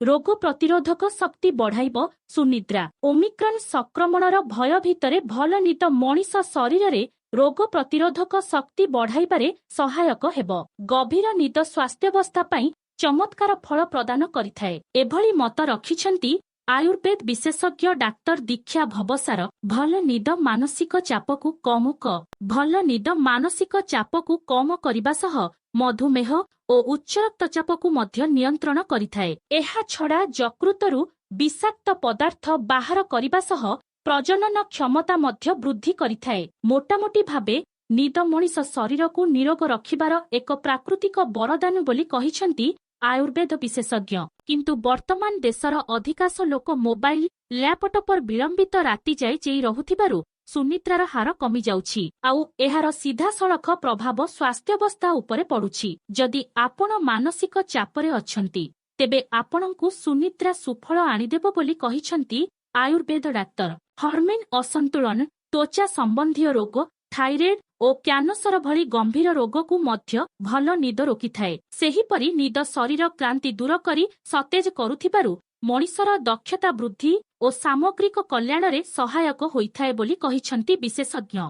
ରୋଗ ପ୍ରତିରୋଧକ ଶକ୍ତି ବଢ଼ାଇବ ସୁନିଦ୍ରା। ଓମିକ୍ରନ୍ ସଂକ୍ରମଣର ଭୟ ଭିତରେ ଭଲ ନିଦ ମଣିଷ ଶରୀରରେ ରୋଗ ପ୍ରତିରୋଧକ ଶକ୍ତି ବଢ଼ାଇବାରେ ସହାୟକ ହେବ। ଗଭୀର ନିଦ ସ୍ୱାସ୍ଥ୍ୟାବସ୍ଥା ପାଇଁ ଚମତ୍କାର ଫଳ ପ୍ରଦାନ କରିଥାଏ। ଏଭଳି ମତ ରଖିଛନ୍ତି ଆୟୁର୍ବେଦ ବିଶେଷଜ୍ଞ ଡାକ୍ତର ଦୀକ୍ଷା ଭବସାର। ଭଲ ନିଦ ମାନସିକ ଚାପକୁ ଭଲ ନିଦ ମାନସିକ ଚାପକୁ କମ କରିବା ସହ ମଧୁମେହ ଓ ଉଚ୍ଚ ରକ୍ତଚାପକୁ ମଧ୍ୟ ନିୟନ୍ତ୍ରଣ କରିଥାଏ। ଏହା ଛଡ଼ା ଯକୃତରୁ ବିଷାକ୍ତ ପଦାର୍ଥ ବାହାର କରିବା ସହ ପ୍ରଜନନ କ୍ଷମତା ମଧ୍ୟ ବୃଦ୍ଧି କରିଥାଏ। ମୋଟାମୋଟି ଭାବେ ନିଦ ମଣିଷ ଶରୀରକୁ ନିରୋଗ ରଖିବାର ଏକ ପ୍ରାକୃତିକ ବରଦାନ ବୋଲି କହିଛନ୍ତି ଆୟୁର୍ବେଦ ବିଶେଷଜ୍ଞ। କିନ୍ତୁ ବର୍ତ୍ତମାନ ଦେଶର ଅଧିକାଂଶ ଲୋକ ମୋବାଇଲ, ଲ୍ୟାପଟପର ବିଳମ୍ବିତ ରାତି ଯାଏ ଚେଇ ରହୁଥିବାରୁ ସୁନିଦ୍ରାର ହାର କମିଯାଉଛି। ଆଉ ଏହାର ସିଧାସଳଖ ପ୍ରଭାବ ସ୍ୱାସ୍ଥ୍ୟାବସ୍ଥା ଉପରେ ପଡୁଛି। ଯଦି ଆପଣ ମାନସିକ ଚାପରେ ଅଛନ୍ତି, ତେବେ ଆପଣଙ୍କୁ ସୁନିଦ୍ରା ସୁଫଳ ଆଣିଦେବ ବୋଲି କହିଛନ୍ତି ଆୟୁର୍ବେଦ ଡାକ୍ତର। ହର୍ମୋନ ଅସନ୍ତୁଳନ, ତ୍ୱଚା ସମ୍ବନ୍ଧୀୟ ରୋଗ, ଥାଇରଏଡ୍ ଓ କ୍ୟାନସର ଭଳି ଗମ୍ଭୀର ରୋଗକୁ ମଧ୍ୟ ଭଲ ନିଦ ରୋକିଥାଏ। ସେହିପରି ନିଦ ଶରୀର କ୍ଳାନ୍ତି ଦୂର କରି ସତେଜ କରୁଥିବାରୁ ମଣିଷର ଦକ୍ଷତା ବୃଦ୍ଧି ଓ ସାମଗ୍ରିକ କଲ୍ୟାଣରେ ସହାୟକ ହୋଇଥାଏ ବୋଲି କହିଛନ୍ତି ବିଶେଷଜ୍ଞ।